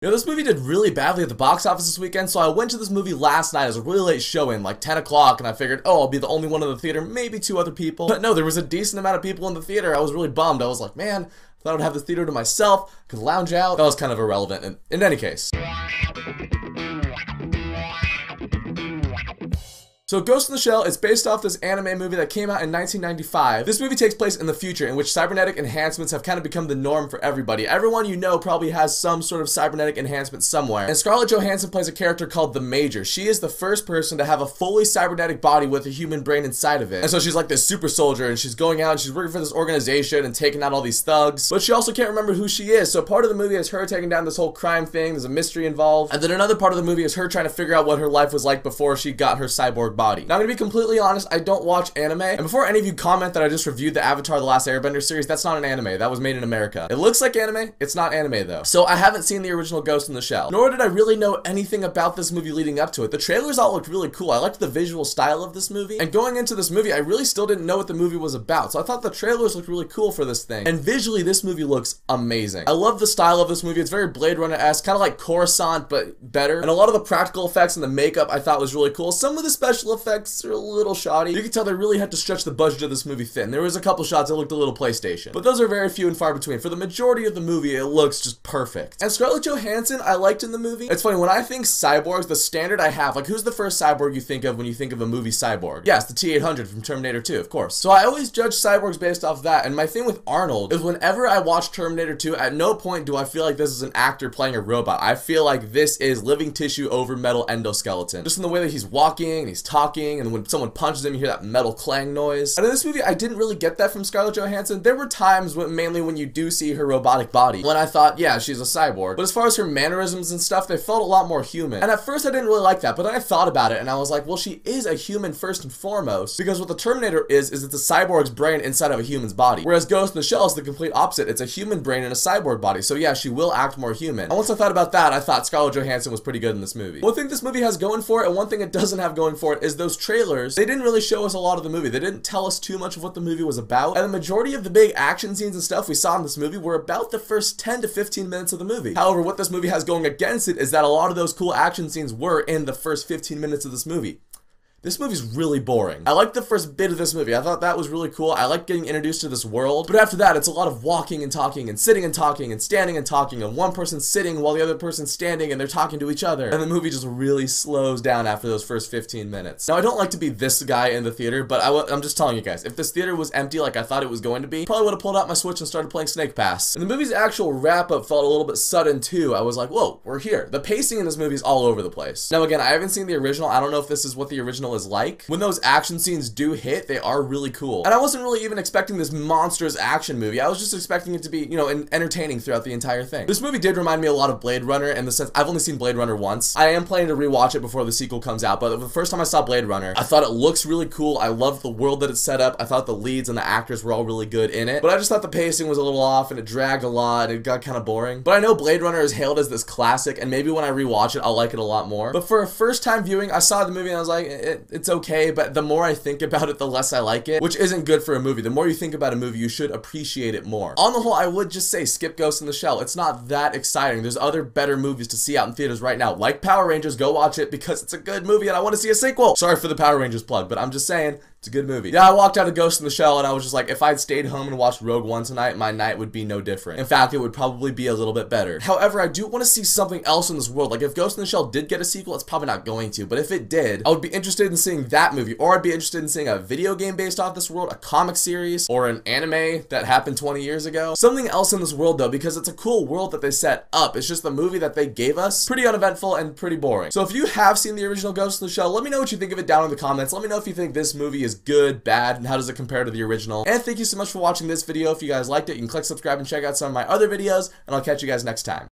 You know, this movie did really badly at the box office this weekend, so I went to this movie last night as a really late showing, like 10 o'clock, and I figured, oh, I'll be the only one in the theater, maybe 2 other people. But no, there was a decent amount of people in the theater. I was really bummed. I was like, man, I thought I would have the theater to myself, could lounge out. That was kind of irrelevant, and in any case. So Ghost in the Shell is based off this anime movie that came out in 1995. This movie takes place in the future, in which cybernetic enhancements have kind of become the norm for everybody. Everyone you know probably has some sort of cybernetic enhancement somewhere. And Scarlett Johansson plays a character called the Major. She is the first person to have a fully cybernetic body with a human brain inside of it. And so she's like this super soldier, and she's going out and she's working for this organization and taking out all these thugs. But she also can't remember who she is. So part of the movie is her taking down this whole crime thing. There's a mystery involved. And then another part of the movie is her trying to figure out what her life was like before she got her cyborg body. Now I'm gonna be completely honest, I don't watch anime, and before any of you comment that I just reviewed the Avatar The Last Airbender series, that's not an anime, that was made in America. It looks like anime, it's not anime though. So I haven't seen the original Ghost in the Shell, nor did I really know anything about this movie leading up to it. The trailers all looked really cool. I liked the visual style of this movie, and going into this movie, I really still didn't know what the movie was about, so I thought the trailers looked really cool for this thing, and visually this movie looks amazing. I love the style of this movie. It's very Blade Runner-esque, kind of like Coruscant, but better, and a lot of the practical effects and the makeup I thought was really cool. Some of the special effects are a little shoddy. You can tell they really had to stretch the budget of this movie thin. There was a couple shots that looked a little PlayStation, but those are very few and far between. For the majority of the movie, it looks just perfect. And Scarlett Johansson, I liked in the movie. It's funny, when I think cyborgs, the standard I have, like, who's the first cyborg you think of when you think of a movie cyborg? Yes, the T-800 from Terminator 2, of course. So I always judge cyborgs based off that, and my thing with Arnold is whenever I watch Terminator 2, at no point do I feel like this is an actor playing a robot. I feel like this is living tissue over metal endoskeleton. Just in the way that he's walking, and he's talking, and when someone punches him, you hear that metal clang noise. And in this movie, I didn't really get that from Scarlett Johansson. There were times, mainly when you do see her robotic body, when I thought, yeah, she's a cyborg. But as far as her mannerisms and stuff, they felt a lot more human. And at first, I didn't really like that, but then I thought about it, and I was like, well, she is a human first and foremost, because what the Terminator is it's a cyborg's brain inside of a human's body. Whereas Ghost in the Shell is the complete opposite. It's a human brain in a cyborg body. So yeah, she will act more human. And once I thought about that, I thought Scarlett Johansson was pretty good in this movie. One thing this movie has going for it, and one thing it doesn't have going for it, is those trailers. They didn't really show us a lot of the movie. They didn't tell us too much of what the movie was about, and the majority of the big action scenes and stuff we saw in this movie were about the first 10 to 15 minutes of the movie. However, what this movie has going against it is that a lot of those cool action scenes were in the first 15 minutes of this movie. This movie's really boring. I liked the first bit of this movie. I thought that was really cool. I liked getting introduced to this world. But after that, it's a lot of walking and talking and sitting and talking and standing and talking, and one person sitting while the other person's standing and they're talking to each other. And the movie just really slows down after those first 15 minutes. Now, I don't like to be this guy in the theater, but I'm just telling you guys, if this theater was empty like I thought it was going to be, probably would have pulled out my Switch and started playing Snake Pass. And the movie's actual wrap-up felt a little bit sudden too. I was like, whoa, we're here. The pacing in this movie is all over the place. Now again, I haven't seen the original. I don't know if this is what the original is like. When those action scenes do hit, they are really cool. And I wasn't really even expecting this monstrous action movie. I was just expecting it to be, you know, entertaining throughout the entire thing. This movie did remind me a lot of Blade Runner in the sense, I've only seen Blade Runner once. I am planning to rewatch it before the sequel comes out, but the first time I saw Blade Runner, I thought it looks really cool. I loved the world that it set up. I thought the leads and the actors were all really good in it, but I just thought the pacing was a little off and it dragged a lot and it got kind of boring. But I know Blade Runner is hailed as this classic, and maybe when I rewatch it, I'll like it a lot more. But for a first time viewing, I saw the movie and I was like, it's okay, but the more I think about it, the less I like it, which isn't good for a movie. The more you think about a movie, you should appreciate it more. On the whole, I would just say skip Ghost in the Shell. It's not that exciting. There's other better movies to see out in theaters right now, like Power Rangers. Go watch it because it's a good movie and I want to see a sequel. Sorry for the Power Rangers plug, but I'm just saying, it's a good movie. Yeah, I walked out of Ghost in the Shell and I was just like, if I'd stayed home and watched Rogue One tonight, my night would be no different. In fact, it would probably be a little bit better. However, I do want to see something else in this world. Like, if Ghost in the Shell did get a sequel, it's probably not going to, but if it did, I would be interested in seeing that movie, or I'd be interested in seeing a video game based off this world, a comic series, or an anime that happened 20 years ago. Something else in this world though, because it's a cool world that they set up. It's just the movie that they gave us, pretty uneventful and pretty boring. So if you have seen the original Ghost in the Shell, let me know what you think of it down in the comments. Let me know if you think this movie is good, bad, and how does it compare to the original. And thank you so much for watching this video. If you guys liked it, you can click subscribe and check out some of my other videos, and I'll catch you guys next time.